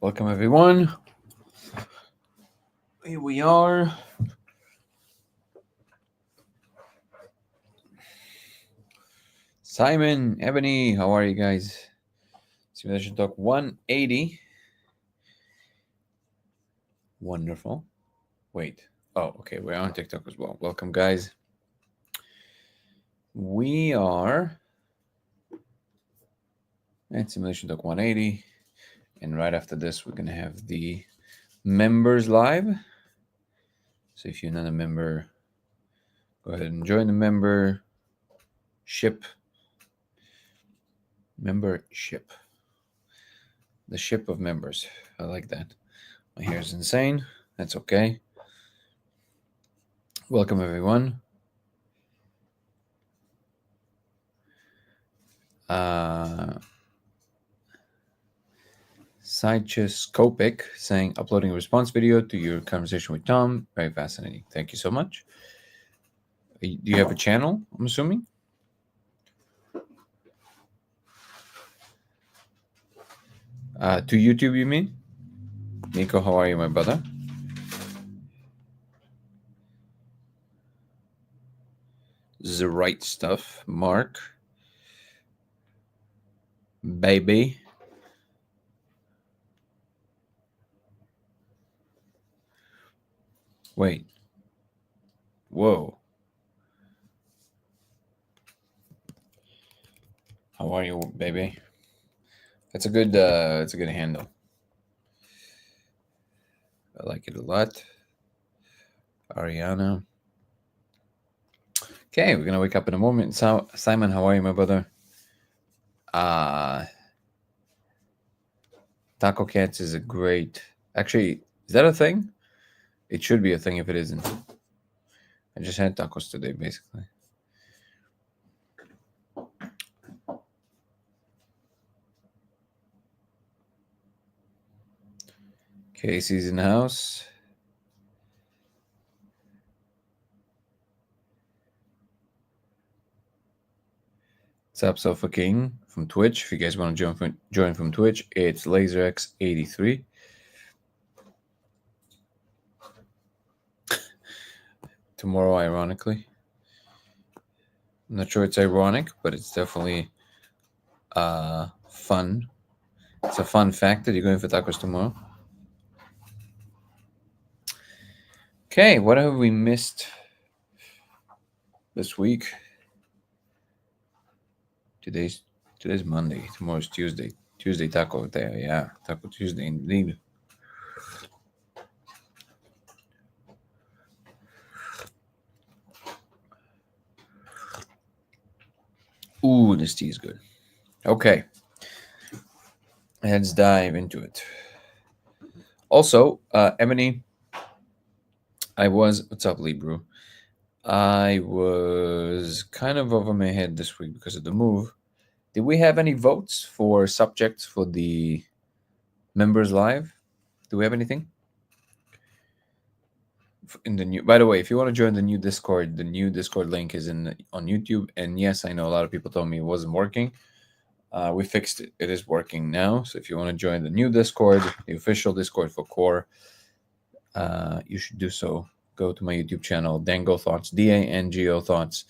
Welcome, everyone. Here we are. Simon, Ebony, how are you guys? Simulation Talk 180. Wonderful. Wait. Oh, okay. We're on TikTok as well. Welcome, guys. We are at Simulation Talk 180. And right after this, we're going to have the members live. So if you're not a member, go ahead and join the membership. Membership. The ship of members. I like that. My hair is insane. That's okay. Welcome, everyone. Sidechescopic saying uploading a response video to your conversation with Tom. Very fascinating. Thank you so much. Do you have a channel, I'm assuming? To YouTube, you mean? Nico, how are you, my brother? The right stuff. Mark. Baby. Wait. Whoa. How are you, baby? That's a good handle. I like it a lot. Ariana. Okay, we're gonna wake up in a moment. So, Simon, how are you, my brother? Taco Cats is a great. Actually, is that a thing? It should be a thing if it isn't. I just had tacos today, basically. Casey's in the house. What's up, Sofa King from Twitch? If you guys want to join from Twitch, it's LaserX83. Tomorrow, ironically. I'm not sure it's ironic, but it's definitely fun. It's a fun fact that you're going for tacos tomorrow. Okay, what have we missed this week? Today's Monday. Tomorrow's Tuesday. Tuesday taco day. Yeah, Taco Tuesday indeed. Ooh, this tea is good. Okay. Let's dive into it. Also, Ebony, what's up, Libru? I was kind of over my head this week because of the move. Did we have any votes for subjects for the members live? Do we have anything? In the new, by the way, if you want to join the new Discord link is on YouTube. And yes, I know a lot of people told me it wasn't working. We fixed it. It is working now. So if you want to join the new Discord, the official Discord for Core, you should do so. Go to my YouTube channel, Dango Thoughts, DANGO Thoughts,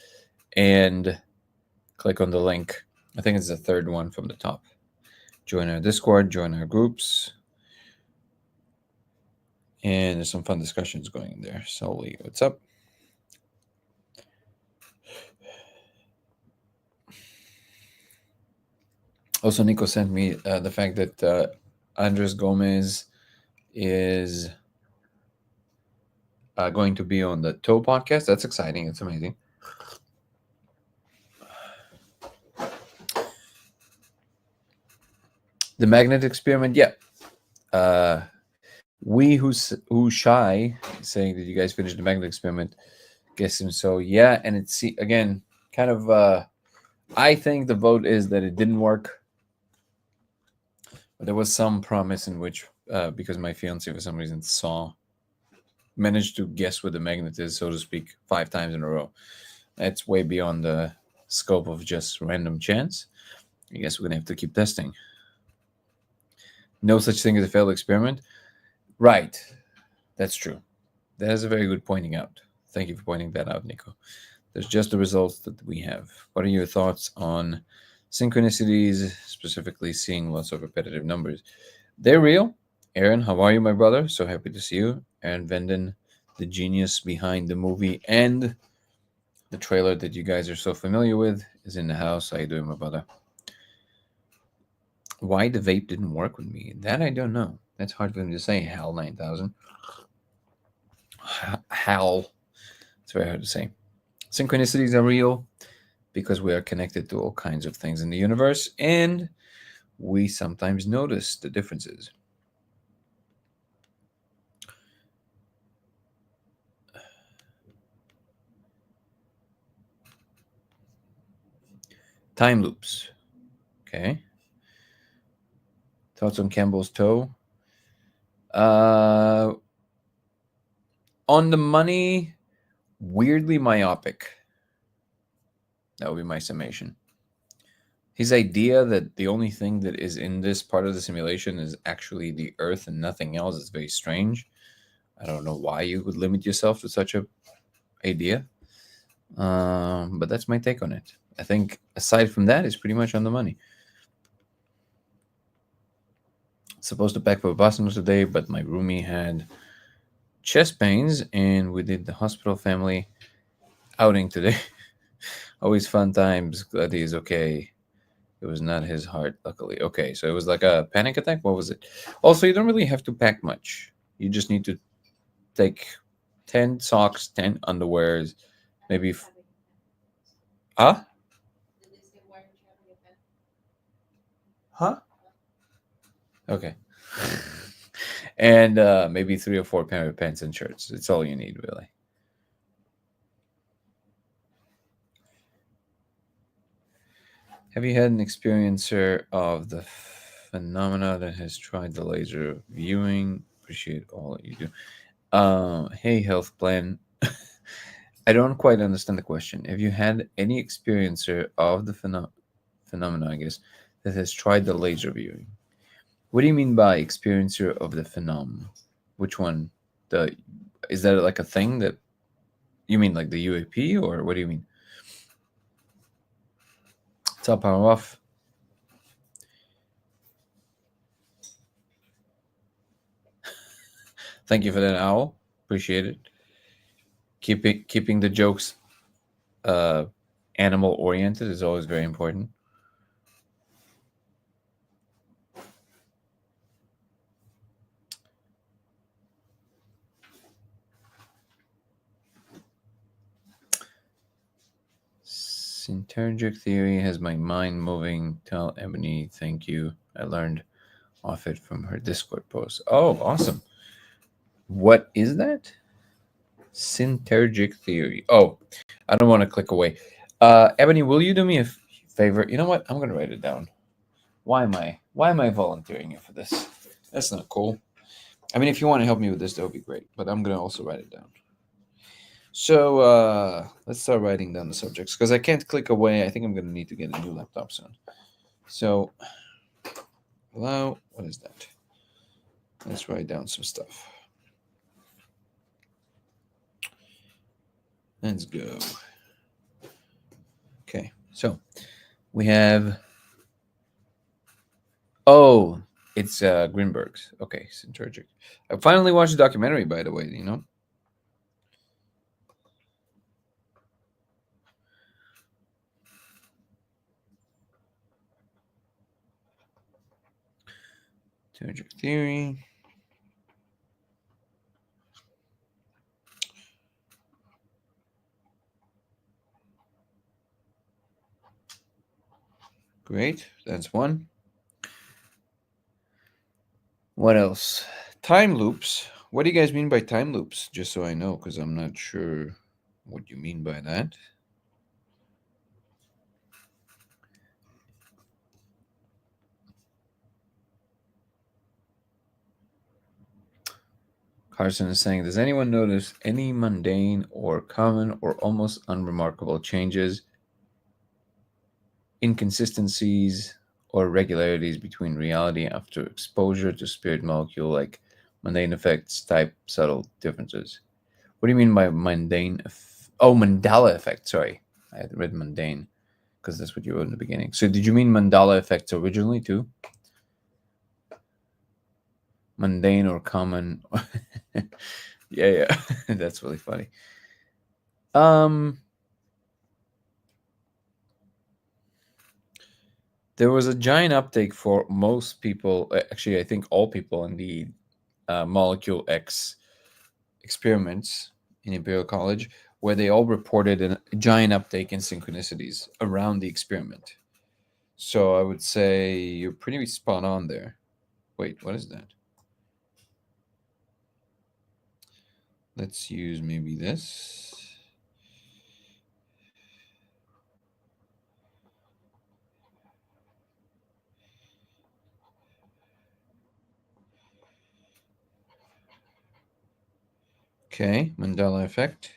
and click on the link. I think it's the third one from the top. Join our Discord, join our groups. And there's some fun discussions going in there. Sully, what's up? Also, Nico sent me the fact that Andres Gomez is going to be on the Toe podcast. That's exciting. It's amazing. The magnet experiment, yeah. We who shy saying that you guys finished the magnet experiment. Guess him so, yeah. And it's again kind of. I think the vote is that it didn't work. But there was some promise in which, because my fiance for some reason managed to guess what the magnet is, so to speak, 5 times in a row. That's way beyond the scope of just random chance. I guess we're gonna have to keep testing. No such thing as a failed experiment. Right. That's true. That is a very good pointing out. Thank you for pointing that out, Nico. There's just the results that we have. What are your thoughts on synchronicities, specifically seeing lots of repetitive numbers? They're real. Aaron, how are you, my brother? So happy to see you. Aaron Venden, the genius behind the movie and the trailer that you guys are so familiar with, is in the house. How you doing, my brother? Why the vape didn't work with me? That I don't know. That's hard for him to say. Hal 9000. Hal. It's very hard to say. Synchronicities are real because we are connected to all kinds of things in the universe, and we sometimes notice the differences. Time loops. Okay. Thoughts on Campbell's toe? Uh, on the money, weirdly myopic. That would be my summation. His idea that the only thing that is in this part of the simulation is actually the Earth and nothing else is very strange. I don't know why you would limit yourself to such a idea, but that's my take on it. I think aside from that, it's pretty much on the money. Supposed to pack for Boston today, but my roomie had chest pains, and we did the hospital family outing today. Always fun times. Glad he is okay. It was not his heart, luckily. Okay, so it was like a panic attack. What was it? Also, you don't really have to pack much. You just need to take 10 socks, 10 underwears, maybe. Huh? Huh? Okay. And maybe 3 or 4 pair of pants and shirts. It's all you need, really. Have you had an experiencer of the phenomena that has tried the laser viewing? Appreciate all that you do. Hey, health plan. I don't quite understand the question. Have you had any experiencer of the phenomena, I guess, that has tried the laser viewing? What do you mean by experiencer of the phenomenon? Which one? The Is that like a thing that you mean, like the UAP, or what do you mean? Top power off. Thank you for that, Owl. Appreciate it. Keeping the jokes uh, animal oriented is always very important. Synergic theory has my mind moving. Tell Ebony thank you. I learned off it from her Discord post. Oh, awesome. What is that? Synergic theory. Oh, I don't want to click away. Ebony, will you do me a favor? You know what? I'm gonna write it down. Why am I volunteering you for this? That's not cool. I mean, if you want to help me with this, that would be great. But I'm gonna also write it down. So let's start writing down the subjects because I can't click away. I think I'm gonna need to get a new laptop soon. So allow, what is that? Let's write down some stuff. Let's go. Okay, so we have. Oh, it's Greenberg's. Okay, Synergic. I finally watched the documentary, by the way. You know. Synergic theory. Great, that's one. What else? Time loops. What do you guys mean by time loops? Just so I know, because I'm not sure what you mean by that. Carson is saying, does anyone notice any mundane or common or almost unremarkable changes, inconsistencies, or regularities between reality after exposure to spirit molecule, like mundane effects type subtle differences. What do you mean by mundane? Oh, mandala effect. Sorry, I had read mundane because that's what you wrote in the beginning. So did you mean mandala effects originally too? Mundane or common? Yeah, that's really funny. There was a giant uptake for most people. Actually, I think all people in the Molecule X experiments in Imperial College, where they all reported a giant uptake in synchronicities around the experiment. So I would say you're pretty spot on there. Wait, what is that? Let's use maybe this. Okay, Mandela effect.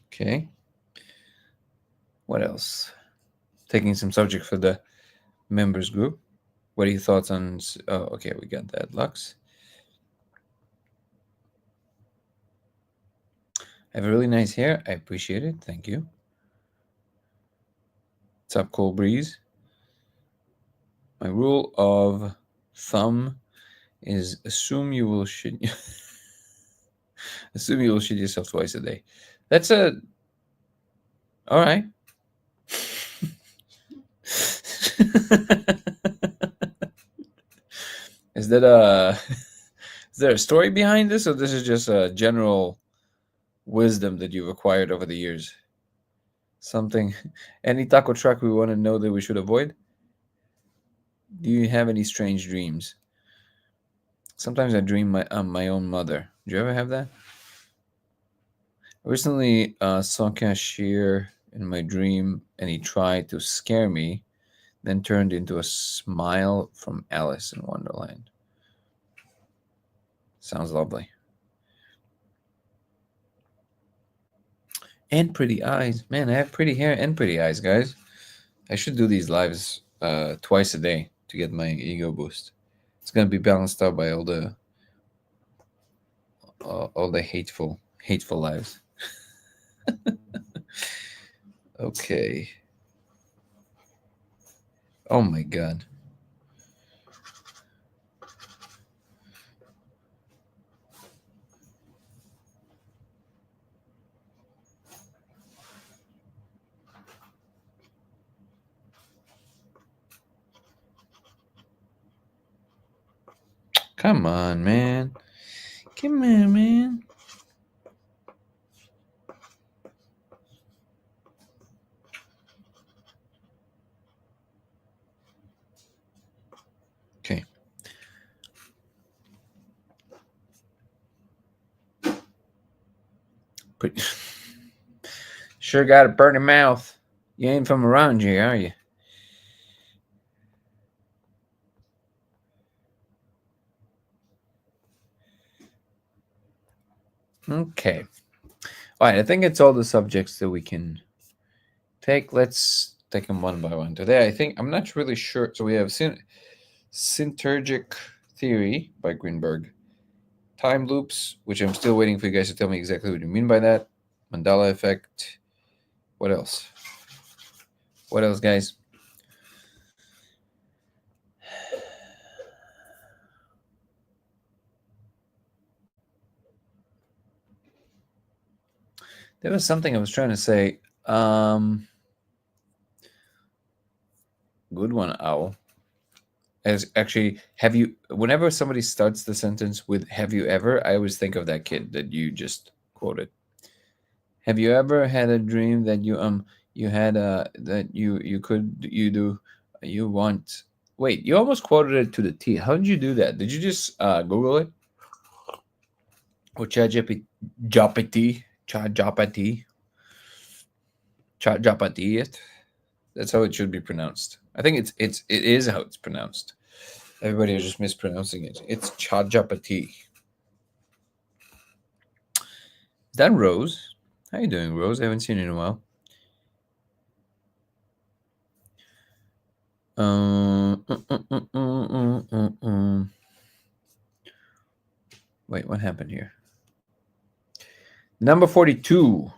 Okay. What else? Taking some subject for the members group. What are your thoughts on? Oh, okay, we got that. Lux. I have a really nice hair. I appreciate it. Thank you. What's up, Cool Breeze? My rule of thumb is assume you will shit. Assume you will shit yourself twice a day. That's a. All right. Is that a? Is there a story behind this, or this is just a general wisdom that you've acquired over the years? Something. Any taco truck we want to know that we should avoid? Do you have any strange dreams? Sometimes I dream my own mother. Do you ever have that? I recently saw Cashier in my dream, and he tried to scare me, then turned into a smile from Alice in Wonderland. Sounds lovely. And pretty eyes. Man, I have pretty hair and pretty eyes, guys. I should do these lives twice a day to get my ego boost. It's gonna be balanced out by all the hateful lives. Okay. Oh my god. Come on, man. Come on, man. Okay. Pretty. Sure got a burny mouth. You ain't from around here, are you? Okay. All right. I think it's all the subjects that we can take. Let's take them one by one. Today, I think I'm not really sure. So we have Synergic Theory by Greenberg, time loops, which I'm still waiting for you guys to tell me exactly what you mean by that. Mandela effect. What else? What else, guys? There was something I was trying to say. Good one, Owl. As actually, have you? Whenever somebody starts the sentence with "Have you ever?" I always think of that kid that you just quoted. Have you ever had a dream that you had that you could you do you want? Wait, you almost quoted it to the T. How did you do that? Did you just Google it or ChatGPT? ChatGPT it? That's how it should be pronounced. I think it is how it's pronounced. Everybody is just mispronouncing it. It's Chajapati. Is that Rose? How you doing, Rose? I haven't seen you in a while. Wait, what happened here? Number 42.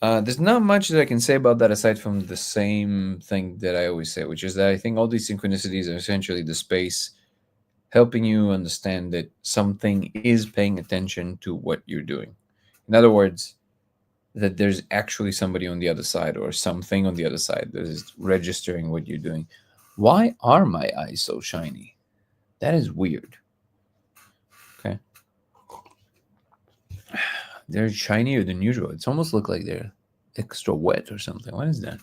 There's not much that I can say about that aside from the same thing that I always say, which is that I think all these synchronicities are essentially the space helping you understand that something is paying attention to what you're doing. In other words, that there's actually somebody on the other side or something on the other side that is registering what you're doing. Why are my eyes so shiny? That is weird. Okay. They're shinier than usual. It's almost look like they're extra wet or something. What is that?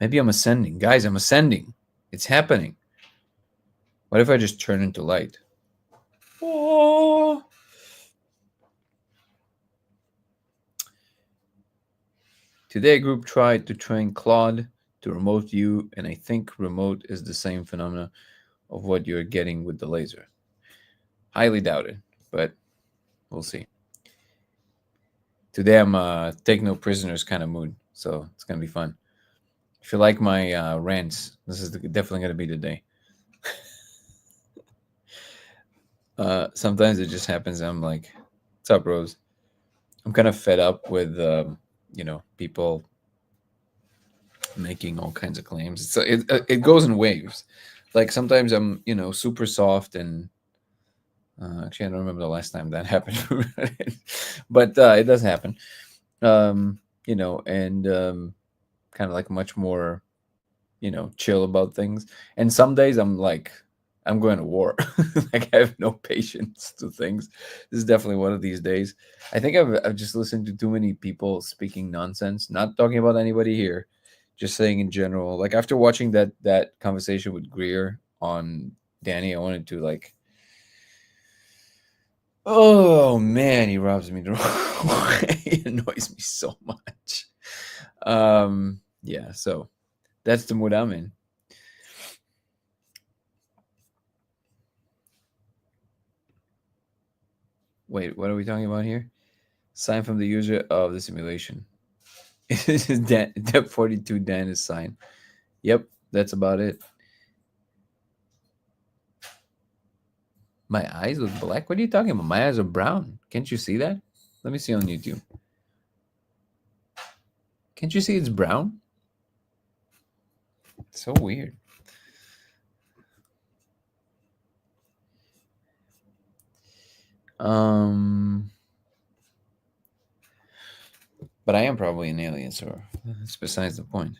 Maybe I'm ascending. Guys, I'm ascending. It's happening. What if I just turn into light? Oh. Today, a group tried to train Claude to remote view, and I think remote is the same phenomena of what you're getting with the laser. Highly doubt it, but we'll see. Today, I'm take no prisoners kind of mood, so it's going to be fun. If you like my rants, this is definitely going to be the day. Sometimes it just happens. I'm like, "What's up, Rose?" I'm kind of fed up with people making all kinds of claims. So it goes in waves. Like sometimes I'm super soft and actually I don't remember the last time that happened, but it does happen. And kind of like much more chill about things. And some days I'm like, I'm going to war. Like I have no patience to things. This is definitely one of these days. I think I've just listened to too many people speaking nonsense. Not talking about anybody here, just saying in general. Like after watching that conversation with Greer on Danny, I wanted to like, oh man, he robs me the wrong way. He annoys me so much. Yeah, so that's the mood I'm in. Wait, what are we talking about here? Sign from the user of the simulation. Dan, Dep 42 Dan is sign. Yep, that's about it. My eyes look black? What are you talking about? My eyes are brown. Can't you see that? Let me see on YouTube. Can't you see it's brown? It's so weird. But I am probably an alien, so that's besides the point.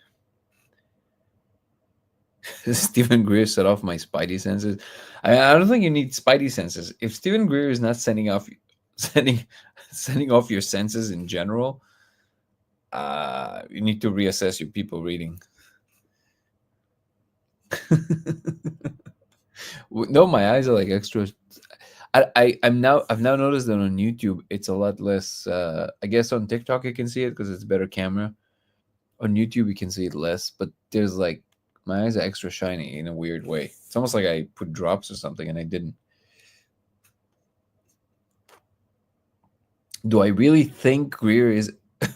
Stephen Greer set off my spidey senses. I don't think you need spidey senses. If Stephen Greer is not sending sending off your senses in general, you need to reassess your people reading. No, my eyes are like extra. I've now noticed that on YouTube it's a lot less. I guess on TikTok you can see it because it's better camera. On YouTube you can see it less, but there's like my eyes are extra shiny in a weird way. It's almost like I put drops or something and I didn't. Do I really think Greer is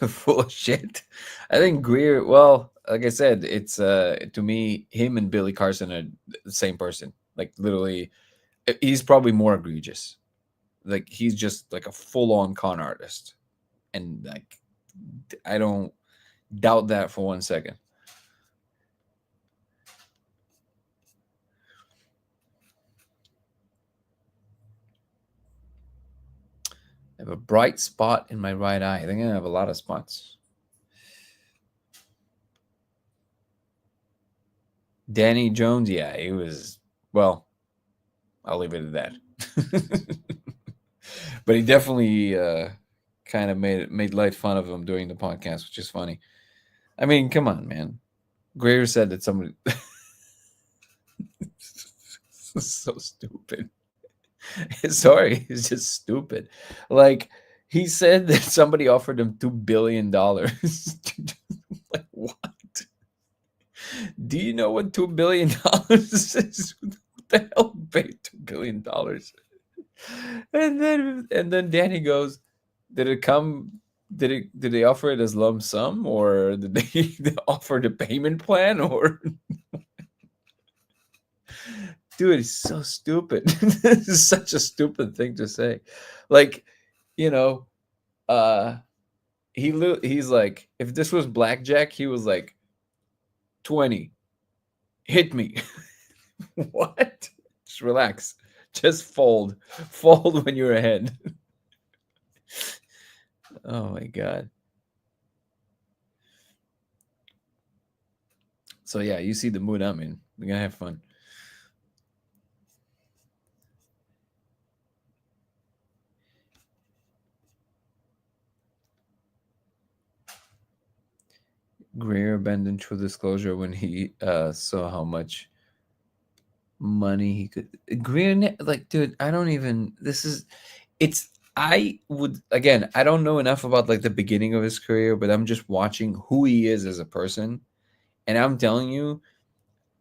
full of shit? I think Greer. Well, like I said, it's to me him and Billy Carson are the same person. Like literally, he's probably more egregious. Like he's just like a full-on con artist, and like I don't doubt that for 1 second. I have a bright spot in my right eye. I think I have a lot of spots. Danny Jones, yeah, he was. Well, I'll leave it at that. But he definitely kind of made light fun of him during the podcast, which is funny. I mean, come on, man. Greer said that somebody so stupid. Sorry, it's just stupid. Like he said that somebody offered him $2 billion. Like what? Do you know what $2 billion is? What the hell paid $2 billion? And then Danny goes, "Did it come? Did they offer it as lump sum, or did they offer the payment plan, or?" Dude, it's so stupid. This is such a stupid thing to say. Like, you know, uh, he's like, if this was blackjack, he was like 20. Hit me. What? Just relax. Just fold when you're ahead. Oh my god. So yeah, you see the mood I'm in. We're gonna have fun. Greer abandoned true disclosure when he saw how much money he could. Greer, like, dude, I don't even. This is. It's. I would again. I don't know enough about like the beginning of his career, but I'm just watching who he is as a person, and I'm telling you,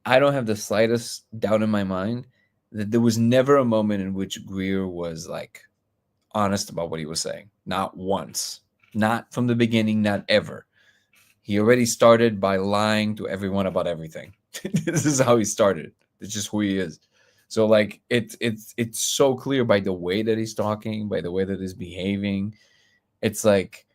I don't have the slightest doubt in my mind that there was never a moment in which Greer was like honest about what he was saying. Not once. Not from the beginning. Not ever. He already started by lying to everyone about everything. This is how he started. It's just who he is. So like it's so clear by the way that he's talking, by the way that he's behaving. It's like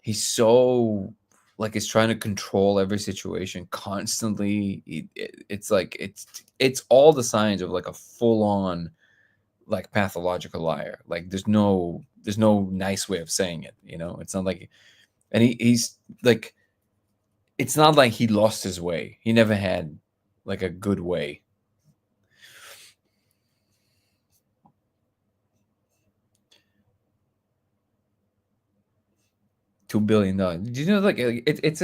he's so like he's trying to control every situation constantly. It's like it's all the signs of like a full on like pathological liar. Like there's no nice way of saying it. It's not like and he's like it's not like he lost his way. He never had like a good way. $2 billion. Do you know like it's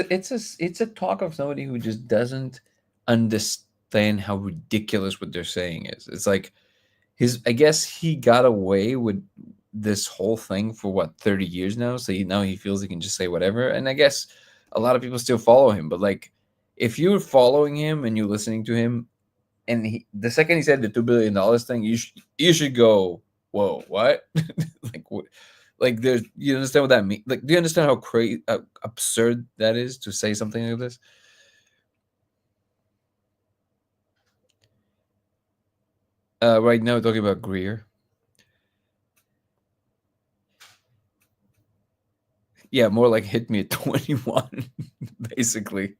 a talk of somebody who just doesn't understand how ridiculous what they're saying is. It's like I guess he got away with this whole thing for what 30 years now. So now he feels he can just say whatever. And I guess a lot of people still follow him. But like if you're following him and you're listening to him, and the second he said the $2 billion thing, you should go, whoa, what? Like what? Like there's you understand what that means? Like do you understand how crazy, absurd that is to say something like this? Right now, we're talking about Greer. Yeah, more like hit me at 21, basically.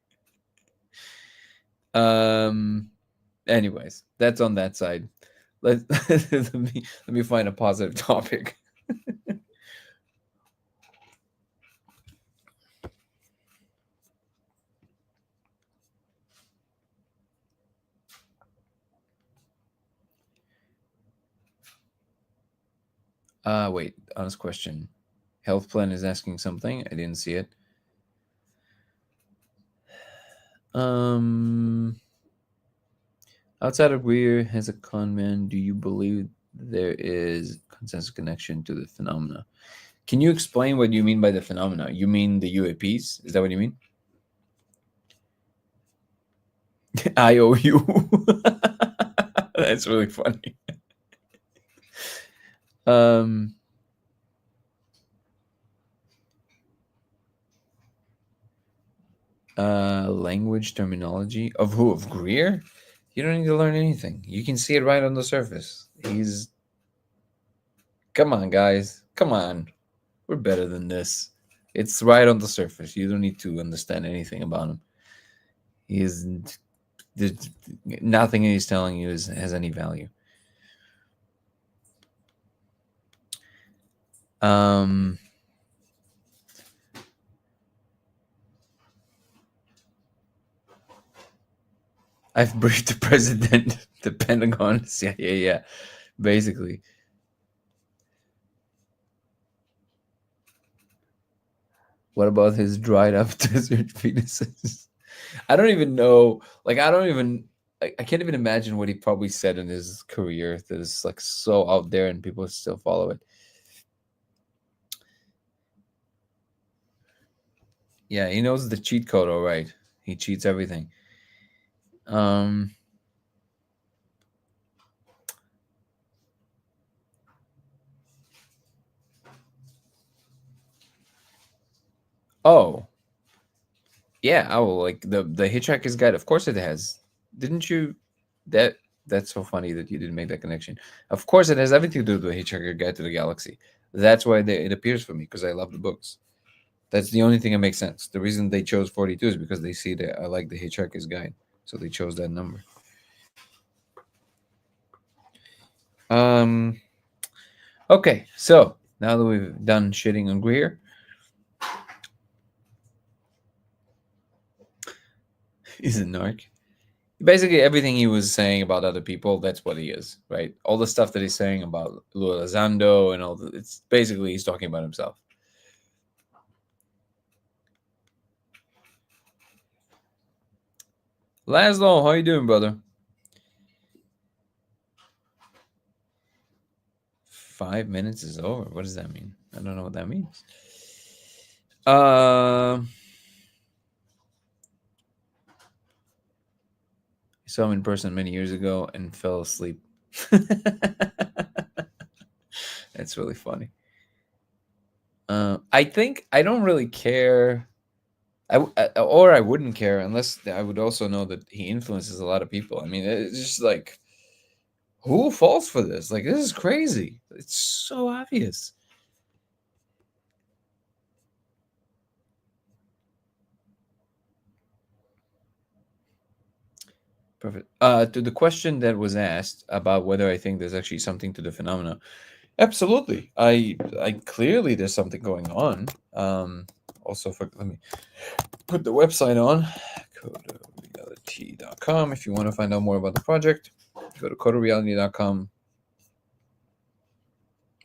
Um. Anyways, that's on that side. Let let me find a positive topic. Wait. Honest question. Health plan is asking something. I didn't see it. Um. Outside of Greer as a con man, do you believe there is consensus connection to the phenomena? Can you explain what you mean by the phenomena? You mean the UAPs? Is that what you mean? IOU. That's really funny. Um, language terminology of who? Of Greer? You don't need to learn anything. You can see it right on the surface. Come on, guys. Come on. We're better than this. It's right on the surface. You don't need to understand anything about him. He is there's nothing he's telling you has any value. Um, I've briefed the president, the Pentagon, CIA, yeah, basically. What about his dried up desert penises? I don't even know. Like, I don't even. I can't even imagine what he probably said in his career that is like so out there and people still follow it. Yeah, he knows the cheat code, all right. He cheats everything. Um. Oh, yeah. Oh, like the Hitchhiker's Guide. Of course it has. Didn't you? That that's so funny that you didn't make that connection. Of course it has everything to do with the Hitchhiker Guide to the Galaxy. That's why it appears for me because I love the books. That's the only thing that makes sense. The reason they chose 42 is because they see that I like the Hitchhiker's Guide, so they chose that number. Um. Okay, so now that we've done shitting on Greer, he's a narc. Basically, everything he was saying about other people, that's what he is, right? All the stuff that he's saying about Lualizando and all it's basically he's talking about himself. Laszlo, how you doing, brother? 5 minutes is over. What does that mean? I don't know what that means. I saw him in person many years ago and fell asleep. That's really funny. I think I don't really care. Or I wouldn't care unless I would also know that he influences a lot of people. I mean, it's just like who falls for this? Like this is crazy. It's so obvious. Perfect. To the question that was asked about whether I think there's actually something to the phenomena, absolutely. I clearly there's something going on. Also, let me put the website on codeofreality.com if you want to find out more about the project. Go to codeofreality.com.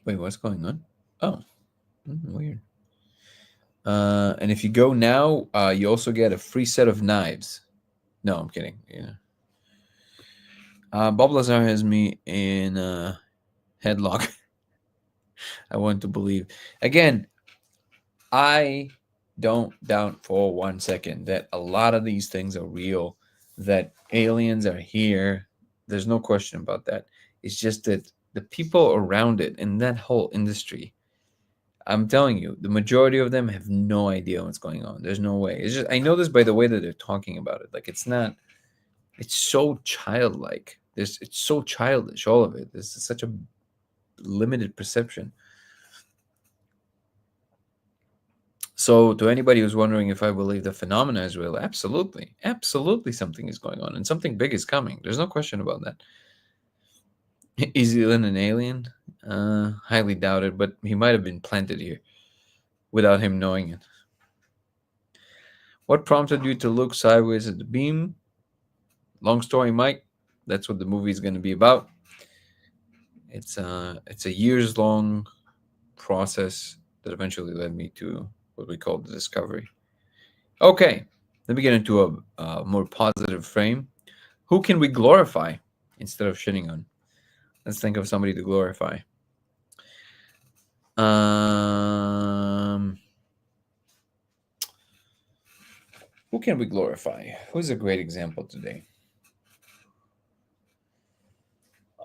Wait, what's going on? Oh, weird. And if you go now, you also get a free set of knives. No, I'm kidding. Yeah. Bob Lazar has me in headlock. I want to believe. Again, I don't doubt for 1 second that a lot of these things are real, that aliens are here. There's no question about that. It's just that the people around it in that whole industry, I'm telling you, the majority of them have no idea what's going on. There's no way. It's just I know this by the way that they're talking about it. Like it's not. It's so childlike. It's so childish. All of it. This is such a limited perception. So, to anybody who's wondering if I believe the phenomena is real, absolutely, absolutely, something is going on, and something big is coming. There's no question about that. Is Elon an alien? Highly doubted, but he might have been planted here without him knowing it. What prompted you to look sideways at the beam? Long story, Mike. That's what the movie is going to be about. It's a years long process that eventually led me to what we call the discovery. Okay, let me get into a more positive frame. Who can we glorify instead of shitting on? Let's think of somebody to glorify. Who can we glorify? Who's a great example today?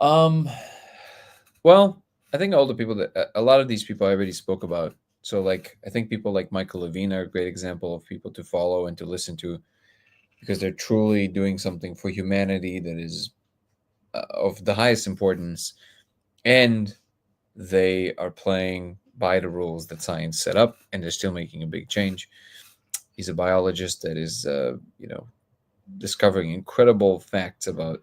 Um, well, I think all the people that a lot of these people I already spoke about. So, like, I think people like Michael Levine are a great example of people to follow and to listen to because they're truly doing something for humanity that is of the highest importance, and they are playing by the rules that science set up, and they're still making a big change. He's a biologist that is, discovering incredible facts about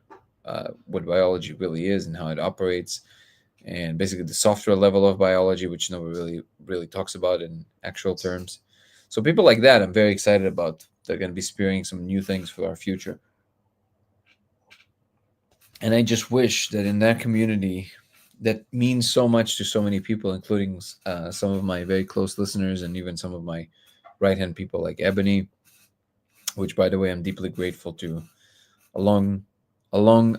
what biology really is and how it operates, and basically the software level of biology, which nobody really talks about in actual terms. So people like that, I'm very excited about. They're going to be spearing some new things for our future. And I just wish that in that community that means so much to so many people, including some of my very close listeners and even some of my right hand people like Ebony, which by the way I'm deeply grateful to, along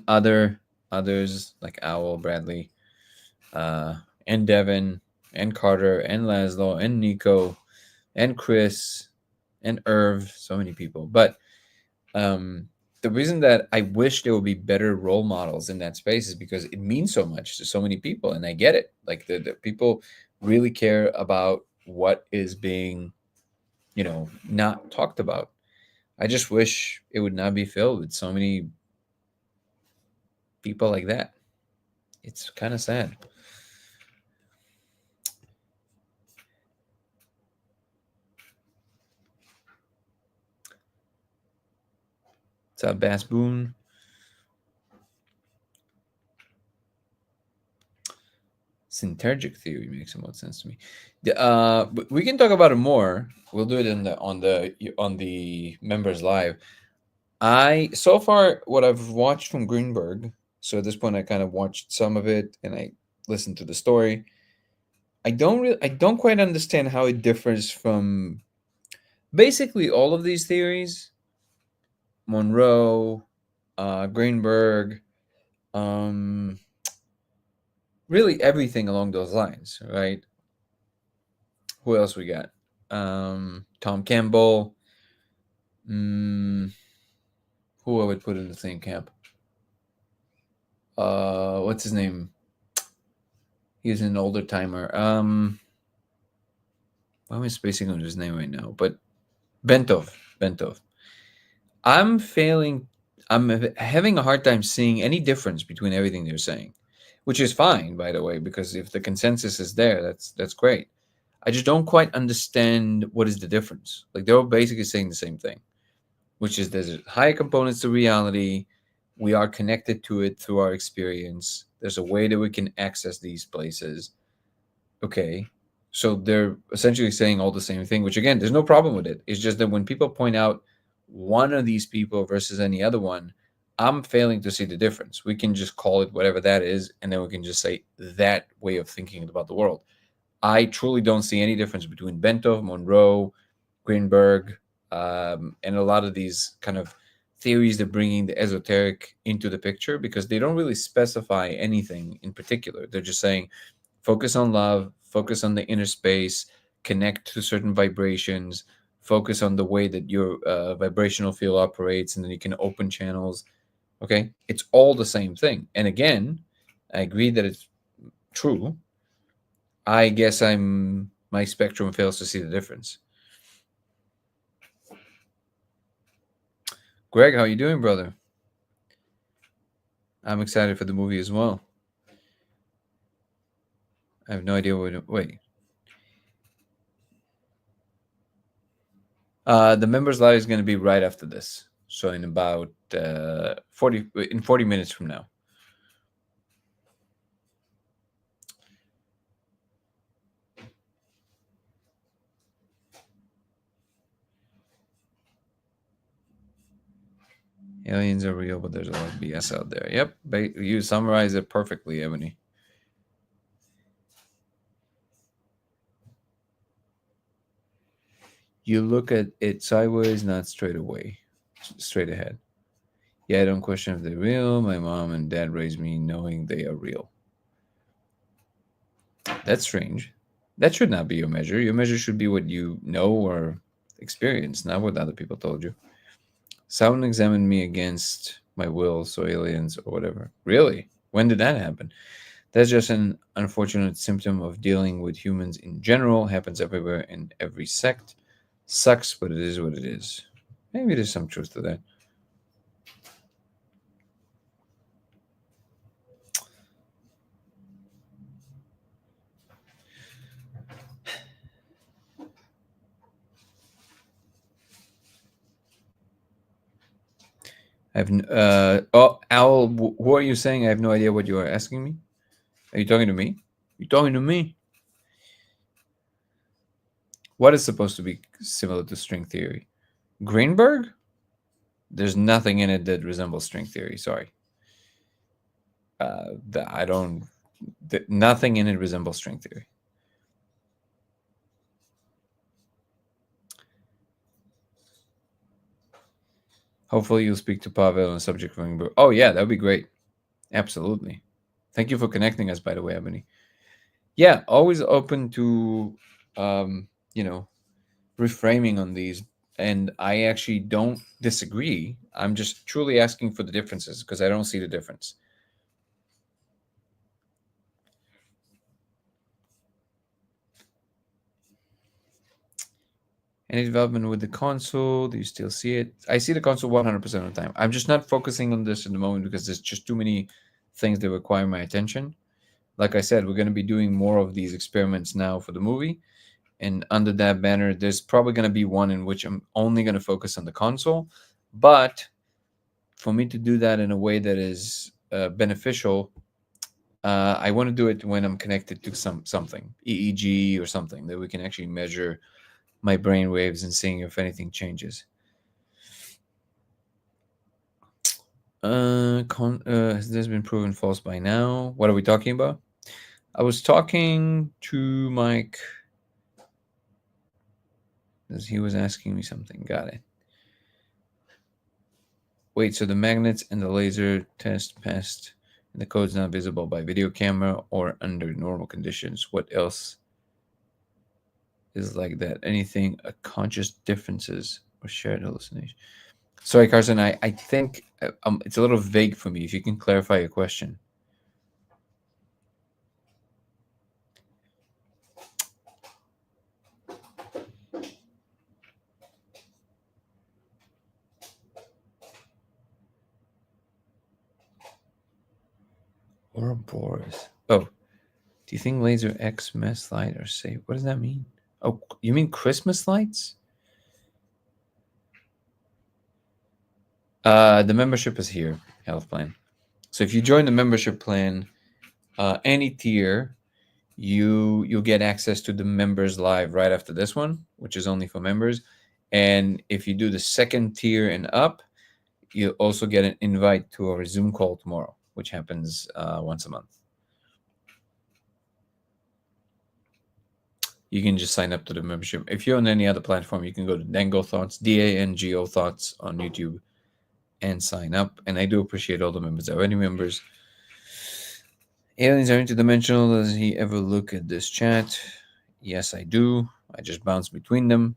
others like Owl, Bradley, and Devin, and Carter, and Laszlo, and Nico, and Chris, and Irv. So many people, but the reason that I wish there would be better role models in that space is because it means so much to so many people, and I get it. Like the people really care about what is being, not talked about. I just wish it would not be filled with so many people like that. It's kind of sad. What's up, Bass Boone? Synergic theory makes the most sense to me. We can talk about it more. We'll do it in the on the members live. I so far what I've watched from Greenberg. So at this point, I kind of watched some of it and I listened to the story. I don't quite understand how it differs from basically all of these theories. Monroe, Greenberg, um, really everything along those lines, right? Who else we got? Tom Campbell. Mm, who I would put in the same camp? What's his name? He's an older timer. Why am I spacing on his name right now? But Bentov. Bentov. I'm failing. I'm having a hard time seeing any difference between everything they're saying, which is fine, by the way, because if the consensus is there, that's great. I just don't quite understand what is the difference. Like they're all basically saying the same thing, which is there's higher components to reality. We are connected to it through our experience. There's a way that we can access these places. Okay. So they're essentially saying all the same thing, which again, there's no problem with it. It's just that when people point out one of these people versus any other one, I'm failing to see the difference. We can just call it whatever that is, and then we can just say that way of thinking about the world. I truly don't see any difference between Bentov, Monroe, Greenberg, and a lot of these kind of theories that bringing the esoteric into the picture because they don't really specify anything in particular. They're just saying focus on love, focus on the inner space, connect to certain vibrations, focus on the way that your vibrational field operates, and then you can open channels. Okay, it's all the same thing. And again, I agree that it's true. I guess my spectrum fails to see the difference. Greg, how you doing, brother? I'm excited for the movie as well. I have no idea what. Wait. The members live is going to be right after this, so in about 40 minutes from now. Aliens are real, but there's a lot of BS out there. Yep, you summarize it perfectly, Ebony. You look at it sideways, not straight away, straight ahead. Yeah, I don't question if they're real. My mom and dad raised me knowing they are real. That's strange. That should not be your measure. Your measure should be what you know or experience, not what other people told you. Someone examined me against my will, so aliens or whatever. Really? When did that happen? That's just an unfortunate symptom of dealing with humans in general. Happens everywhere in every sect. Sucks, but it is what it is. Maybe there's some truth to that. Al, who are you saying? I have no idea what you are asking me. Are you talking to me? You talking to me? What is supposed to be similar to string theory? Greenberg? There's nothing in it that resembles string theory. Sorry. I don't. Nothing in it resembles string theory. Hopefully, you'll speak to Pavel on the subject of Greenberg. Oh yeah, that would be great. Absolutely. Thank you for connecting us, by the way, Ebony. Yeah, always open to, you know, reframing on these. And I actually don't disagree. I'm just truly asking for the differences because I don't see the difference. Any development with the console? Do you still see it? I see the console 100% of the time. I'm just not focusing on this at the moment because there's just too many things that require my attention. Like I said, we're going to be doing more of these experiments now for the movie. And under that banner, there's probably going to be one in which I'm only going to focus on the console. But for me to do that in a way that is beneficial, I want to do it when I'm connected to something, EEG or something that we can actually measure my brain waves and seeing if anything changes. Has this been proven false by now? What are we talking about? I was talking to Mike because he was asking me something. Got it. Wait, so the magnets and the laser test passed and the code's not visible by video camera or under normal conditions. What else is like that? Anything, conscious differences or shared hallucination? Sorry, Carson, I think it's a little vague for me. If you can clarify your question. Ouroboros. Oh, do you think laser X mass light are safe? What does that mean? Oh, you mean Christmas lights? The membership is here, health plan. So if you join the membership plan, any tier, you'll get access to the members live right after this one, which is only for members. And if you do the second tier and up, you also get an invite to our Zoom call tomorrow, which happens once a month. You can just sign up to the membership. If you're on any other platform, you can go to Dango Thoughts, DANGO Thoughts on YouTube and sign up. And I do appreciate all the members. Are any members? Aliens are interdimensional. Does he ever look at this chat? Yes, I do. I just bounce between them.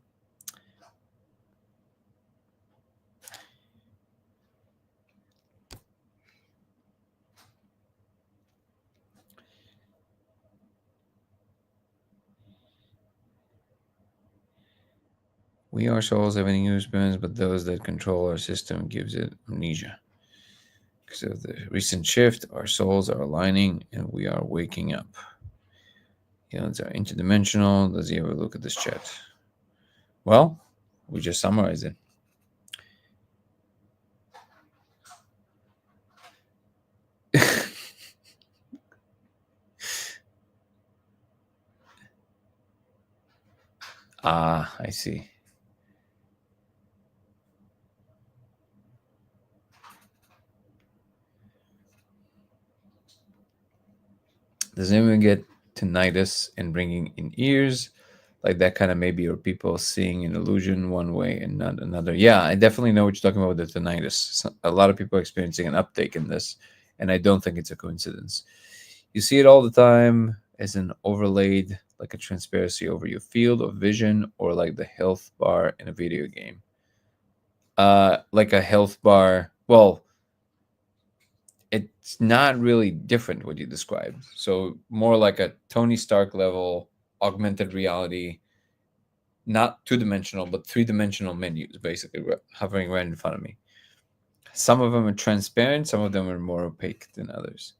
We are souls having experience, but those that control our system gives it amnesia. Because of the recent shift, our souls are aligning and we are waking up. Aliens are interdimensional. Does he ever look at this chat? Well, we just summarized it. Ah, I see. Does anyone get tinnitus and ringing in ears? Like that kind of maybe, or people seeing an illusion one way and not another. Yeah, I definitely know what you're talking about with the tinnitus. A lot of people are experiencing an uptake in this, and I don't think it's a coincidence. You see it all the time as an overlaid, like a transparency over your field of vision, or like the health bar in a video game. Like a health bar. Well, it's not really different what you described. So more like a Tony Stark level augmented reality, not two-dimensional, but three-dimensional menus, basically hovering right in front of me. Some of them are transparent, some of them are more opaque than others.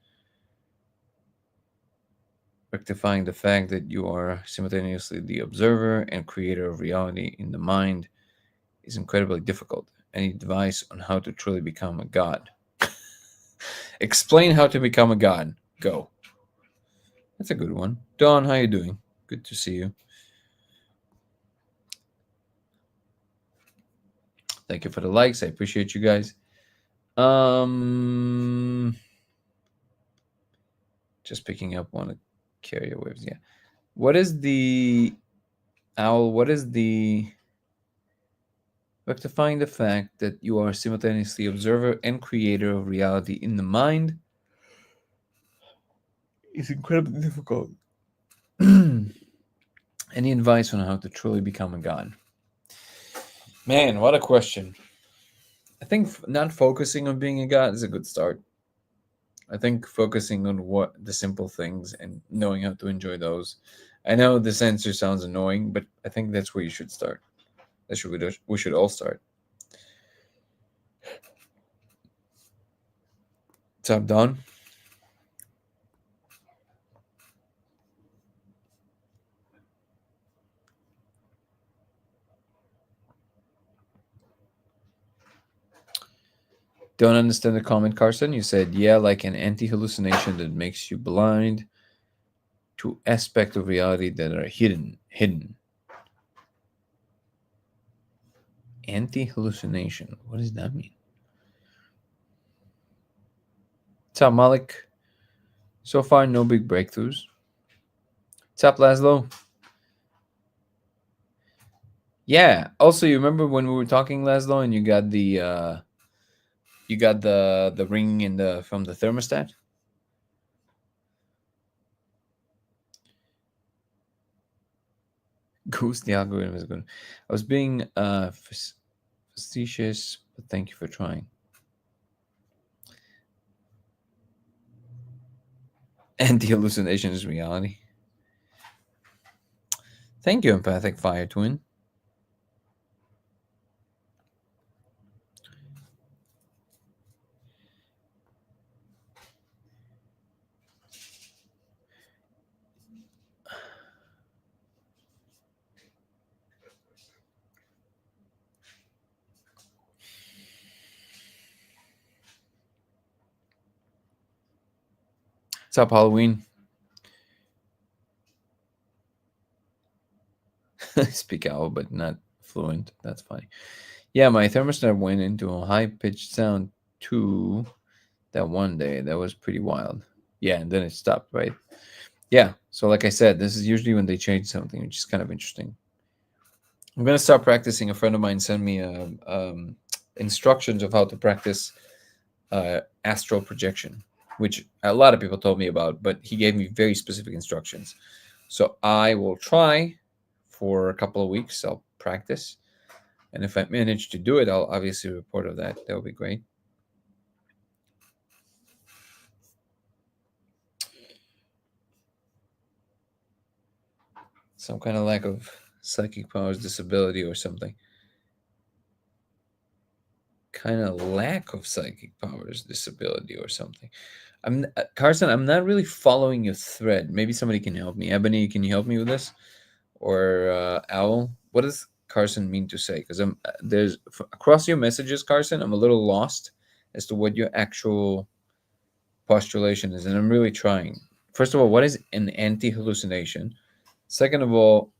Rectifying the fact that you are simultaneously the observer and creator of reality in the mind is incredibly difficult. Any advice on how to truly become a god? Explain how to become a god. Go. That's a good one. Dawn, how you doing? Good to see you. Thank you for the likes. I appreciate you guys. Just picking up one of carrier waves. Yeah. What is the owl? What is the rectifying the fact that you are simultaneously observer and creator of reality in the mind is incredibly difficult. Any advice on how to truly become a god? Man, what a question. I think not focusing on being a god is a good start. I think focusing on what the simple things and knowing how to enjoy those. I know this answer sounds annoying, but I think that's where you should start. That's where we should all start. What's up, Don? Don't understand the comment, Carson. You said, yeah, like an anti hallucination that makes you blind to aspects of reality that are hidden. Hidden. Anti hallucination. What does that mean? What's up, Malik? So far, no big breakthroughs. What's up, Laszlo? Yeah. Also, you remember when we were talking, Laszlo, and you got the ring in the from the thermostat? Goose, the algorithm is good. I was being facetious, but thank you for trying. Anti hallucination is reality. Thank you, empathic fire twin. What's up, Halloween? Speak out, but not fluent. That's funny. Yeah, my thermostat went into a high pitched sound too that one day. That was pretty wild. Yeah, and then it stopped, right? Yeah. So, like I said, this is usually when they change something, which is kind of interesting. I'm gonna start practicing. A friend of mine sent me instructions of how to practice astral projection, which a lot of people told me about, but he gave me very specific instructions. So I will try for a couple of weeks. I'll practice, and if I manage to do it, I'll obviously report of that. That would be great. Some kind of lack of psychic powers, disability, or something. Kind of lack of psychic powers, disability, or something. Carson. I'm not really following your thread. Maybe somebody can help me. Ebony, can you help me with this? Or Owl? What does Carson mean to say? Because there's across your messages, Carson. I'm a little lost as to what your actual postulation is, and I'm really trying. First of all, what is an anti hallucination? Second of all,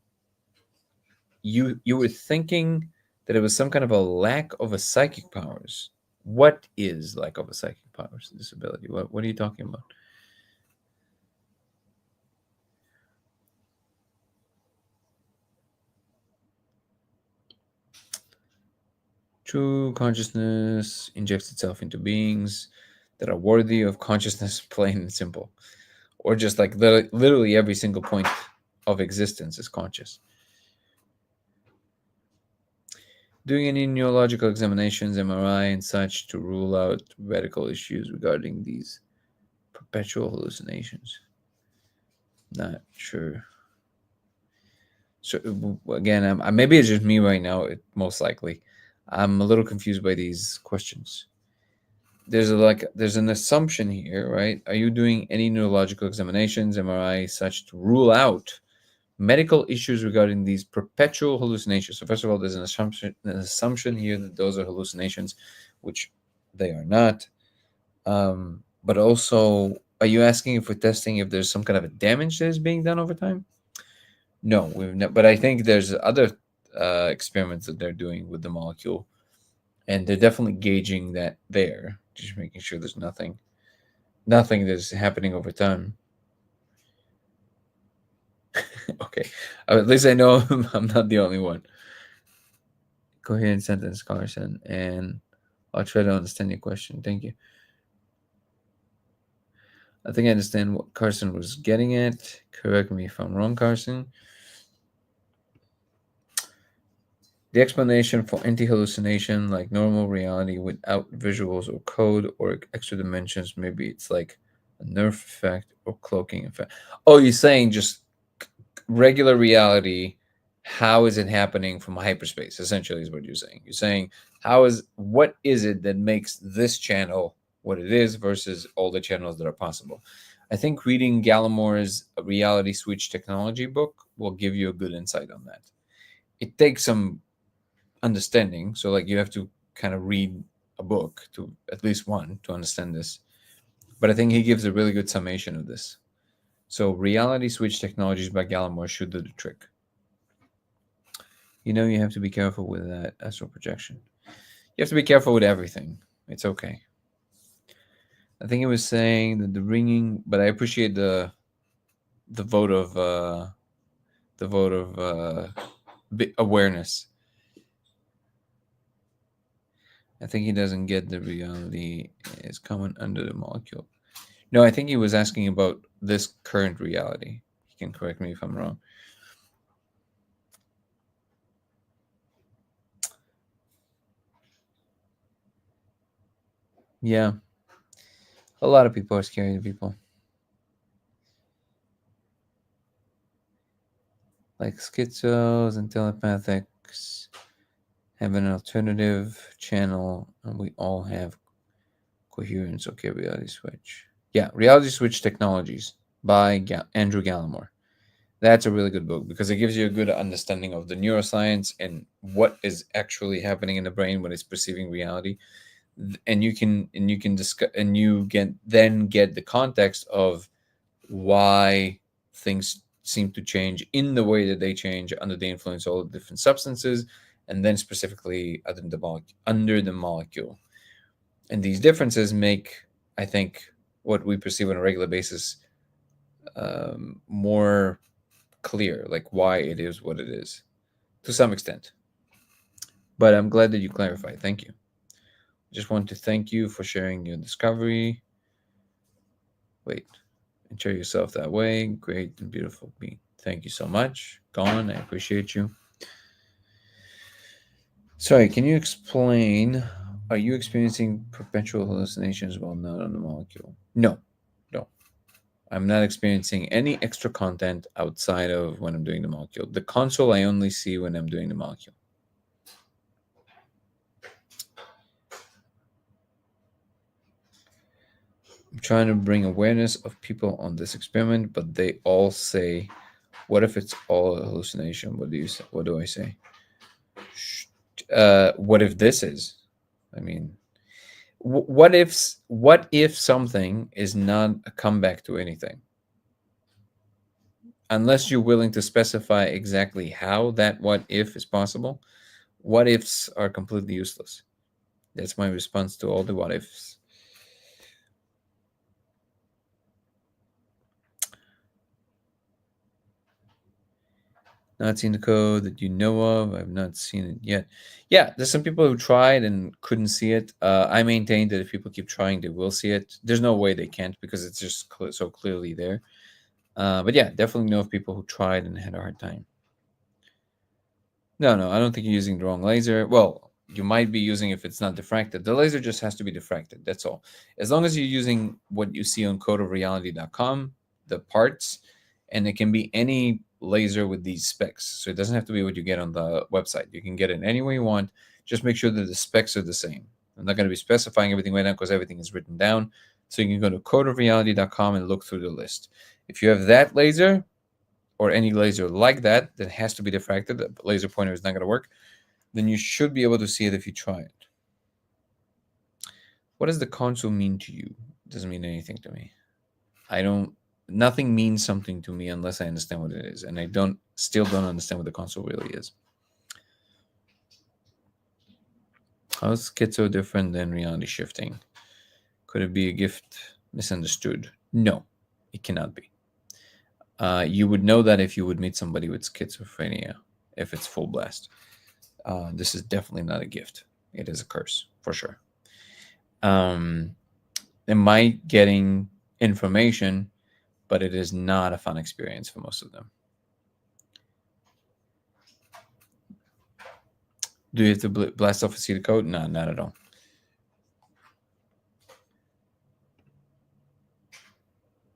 you were thinking that it was some kind of a lack of a psychic powers. What is lack of a psychic powers disability? What are you talking about? True consciousness injects itself into beings that are worthy of consciousness, plain and simple. Or just like literally every single point of existence is conscious. Doing any neurological examinations, MRI, and such to rule out radical issues regarding these perpetual hallucinations. Not sure. So again, maybe it's just me right now. Most likely, I'm a little confused by these questions. There's an assumption here, right? Are you doing any neurological examinations, MRI, such to rule out medical issues regarding these perpetual hallucinations? So first of all, there's an assumption here that those are hallucinations, which they are not. But also, are you asking for testing if there's some kind of a damage that is being done over time? No, we've not. But I think there's other experiments that they're doing with the molecule, and they're definitely gauging that there, just making sure there's nothing that's happening over time. Okay, at least I know I'm not the only one. Coherent sentence, Carson, and I'll try to understand your question. Thank you. I think I understand what Carson was getting at. Correct me if I'm wrong, Carson. The explanation for anti-hallucination, like normal reality without visuals or code or extra dimensions, maybe it's like a nerve effect or cloaking effect. Oh, you're saying just regular reality, how is it happening from hyperspace? Essentially, is what you're saying. You're saying what is it that makes this channel what it is versus all the channels that are possible. I think reading Gallimor's Reality Switch Technology book will give you a good insight on that. It takes some understanding, so like you have to kind of read a book, to at least one, to understand this. But I think he gives a really good summation of this. So Reality Switch Technologies by Gallimore should do the trick. You have to be careful with that astral projection. You have to be careful with everything. It's okay. I think it was saying that the ringing, but I appreciate the vote of awareness. I think he doesn't get the reality is coming under the molecule. No, I think he was asking about this current reality. He can correct me if I'm wrong. Yeah. A lot of people are scary to people. Like schizos and telepathics have an alternative channel, and we all have coherence. Okay, Reality Switch. Yeah, Reality Switch Technologies by Andrew Gallimore. That's a really good book because it gives you a good understanding of the neuroscience and what is actually happening in the brain when it's perceiving reality. And you can discuss, and you get the context of why things seem to change in the way that they change under the influence of all the different substances, and then specifically under the molecule. And these differences make, I think, what we perceive on a regular basis more clear, like why it is what it is, to some extent. But I'm glad that you clarified. Thank you. Just want to thank you for sharing your discovery. Wait, enjoy yourself that way. Great and beautiful being. Thank you so much. Gone. I appreciate you. Sorry, can you explain? Are you experiencing perpetual hallucinations while not on the molecule? No, no. I'm not experiencing any extra content outside of when I'm doing the molecule. The console I only see when I'm doing the molecule. I'm trying to bring awareness of people on this experiment, but they all say, "What if it's all a hallucination?" What do you say? What do I say? What if this is? I mean, what if something is not a comeback to anything? Unless you're willing to specify exactly how that what if is possible, what ifs are completely useless. That's my response to all the what ifs. Not seen the code that you know of. I've not seen it yet. Yeah, there's some people who tried and couldn't see it. I maintain that if people keep trying, they will see it. There's no way they can't because it's just so clearly there. But yeah, definitely know of people who tried and had a hard time. No, no, I don't think you're using the wrong laser. Well, you might be using if it's not diffracted. The laser just has to be diffracted. That's all. As long as you're using what you see on codeofreality.com, the parts, and it can be any laser with these specs. So it doesn't have to be what you get on the website. You can get it any way you want. Just make sure that the specs are the same. I'm not going to be specifying everything right now because everything is written down. So you can go to codeofreality.com and look through the list. If you have that laser, or any laser like that that has to be diffracted, the laser pointer is not going to work, then you should be able to see it if you try it. What does the console mean to you? It doesn't mean anything to me. I don't. Nothing means something to me unless I understand what it is, and I still don't understand what the console really is. How is schizo different than reality shifting? Could it be a gift misunderstood? No, it cannot be. You would know that if you would meet somebody with schizophrenia, if it's full blast. This is definitely not a gift. It is a curse, for sure. Am I getting information, but it is not a fun experience for most of them. Do you have to blast off a seed code? No, not at all.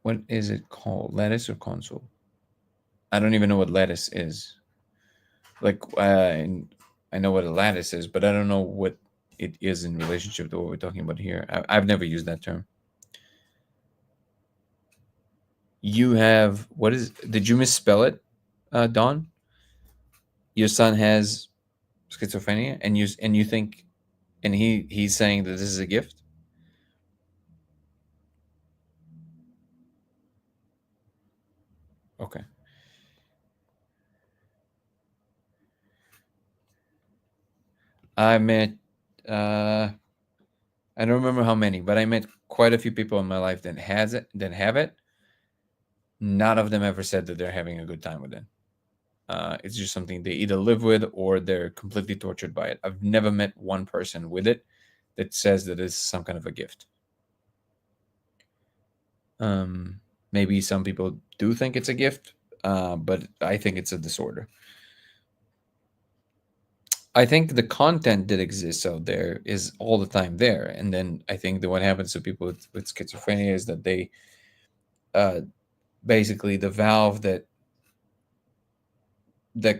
What is it called? Lattice or console? I don't even know what lattice is. Like, I know what a lattice is, but I don't know what it is in relationship to what we're talking about here. I've never used that term. You have, what is? Did you misspell it, Don? Your son has schizophrenia, and you think, and he's saying that this is a gift. Okay. I met, I don't remember how many, but I met quite a few people in my life that has it, that have it. None of them ever said that they're having a good time with it. It's just something they either live with or they're completely tortured by it. I've never met one person with it that says that it's some kind of a gift. Maybe some people do think it's a gift, but I think it's a disorder. I think the content that exists out there is all the time there, and then I think that what happens to people with schizophrenia is that they, basically, the valve that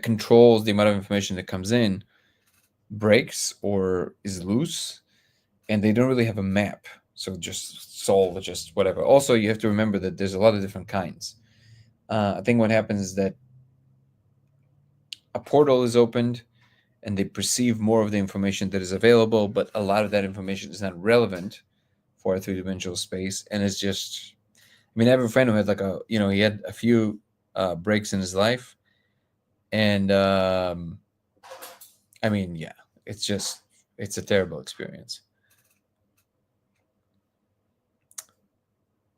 controls the amount of information that comes in breaks or is loose, and they don't really have a map. So just solve just whatever. Also, you have to remember that there's a lot of different kinds. I think what happens is that a portal is opened and they perceive more of the information that is available, but a lot of that information is not relevant for a three-dimensional space. And it's just, I mean, I have a friend who had he had a few breaks in his life. And I mean, yeah, it's a terrible experience.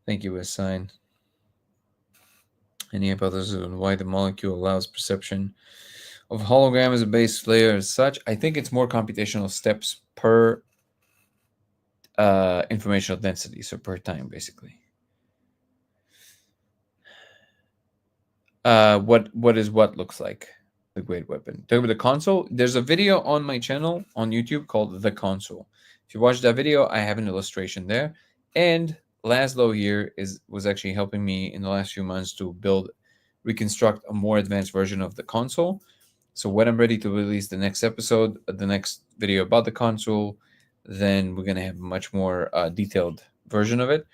Thank you, West Sign. Any hypothesis on why the molecule allows perception of hologram as a base layer as such? I think it's more computational steps per informational density, so per time, basically. What is what looks like the great weapon? Talking about the console, there's a video on my channel on YouTube called The Console. If you watch that video, I have an illustration there. And Laszlo here was actually helping me in the last few months to reconstruct a more advanced version of the console. So when I'm ready to release the next episode, the next video about the console, then we're going to have a much more detailed version of it.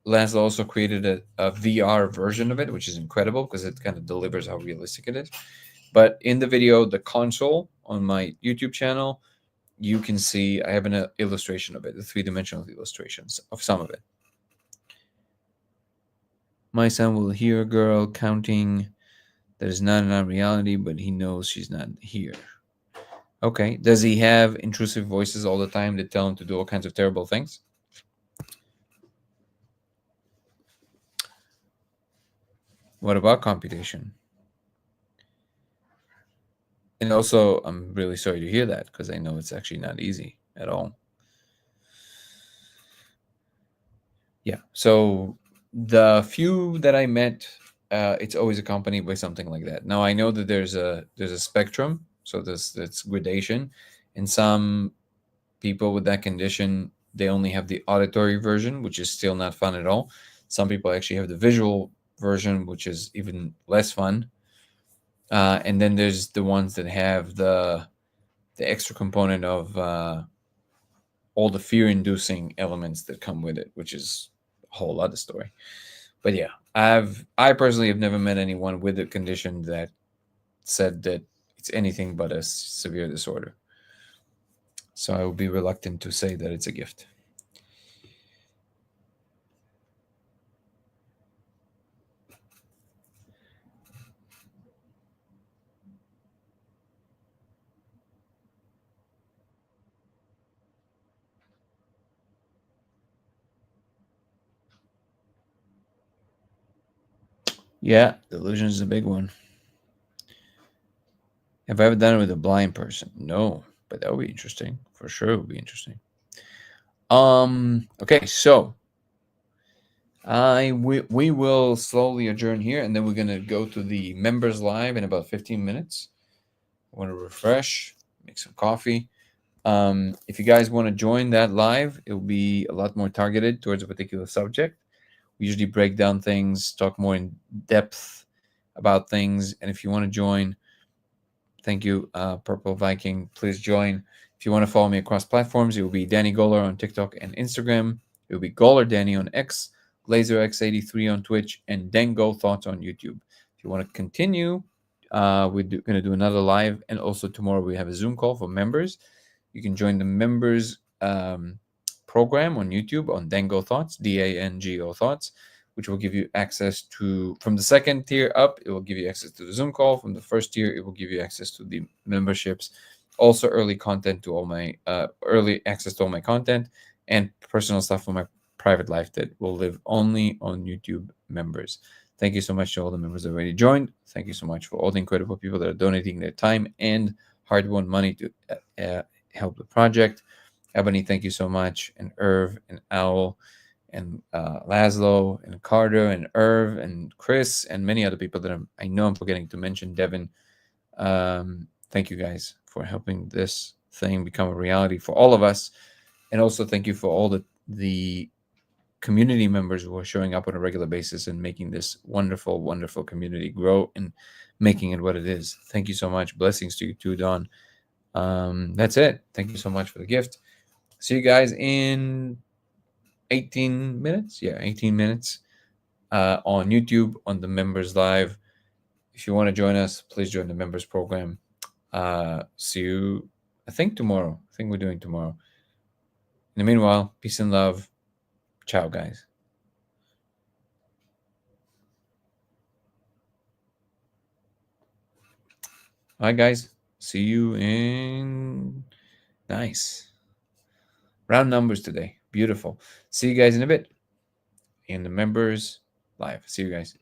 Laszlo also created a VR version of it, which is incredible because it kind of delivers how realistic it is. But in the video, the console on my YouTube channel, you can see I have an illustration of it, the three-dimensional illustrations of some of it. My son will hear a girl counting that is not in our reality, but he knows she's not here. Okay. Does he have intrusive voices all the time that tell him to do all kinds of terrible things? What about computation? And also, I'm really sorry to hear that because I know it's actually not easy at all. Yeah. So the few that I met, it's always accompanied by something like that. Now I know that there's a spectrum, so that's gradation, and some people with that condition, they only have the auditory version, which is still not fun at all. Some people actually have the visual version, which is even less fun. And then there's the ones that have the extra component of all the fear-inducing elements that come with it, which is a whole other story. But yeah, I personally have never met anyone with a condition that said that it's anything but a severe disorder. So I would be reluctant to say that it's a gift. Yeah, delusion is a big one. Have I ever done it with a blind person? No, but that would be interesting. For sure, it would be interesting. Okay, so we will slowly adjourn here, and then we're gonna go to the members live in about 15 minutes. I want to refresh, make some coffee. If you guys want to join that live, it will be a lot more targeted towards a particular subject. We usually break down things, talk more in depth about things. And if you want to join, thank you, Purple Viking. Please join. If you want to follow me across platforms, it will be Danny Goller on TikTok and Instagram. It will be Goller Danny on X, LaserX83 on Twitch, and Dango Thoughts on YouTube. If you want to continue, we're going to do another live. And also tomorrow we have a Zoom call for members. You can join the members program on YouTube on Dango Thoughts, Dango Thoughts, which will give you access to, from the second tier up, it will give you access to the Zoom call. From the first tier, it will give you access to the memberships, also early content to all my, early access to all my content, and personal stuff from my private life that will live only on YouTube members. Thank you so much to all the members that already joined. Thank you so much for all the incredible people that are donating their time and hard-won money to help the project. Ebony, thank you so much, and Irv and Owl and Laszlo and Carter and Irv and Chris and many other people that I know I'm forgetting to mention. Devin, thank you guys for helping this thing become a reality for all of us, and also thank you for all the community members who are showing up on a regular basis and making this wonderful, wonderful community grow and making it what it is. Thank you so much. Blessings to you too, Don. That's it. Thank you so much for the gift. See you guys in 18 minutes. Yeah, 18 minutes on YouTube on the members live. If you want to join us, please join the members program. See you, I think, tomorrow. I think we're doing tomorrow. In the meanwhile, peace and love. Ciao, guys. All right, guys. See you in... Nice. Round numbers today. Beautiful. See you guys in a bit. In the members live. See you guys.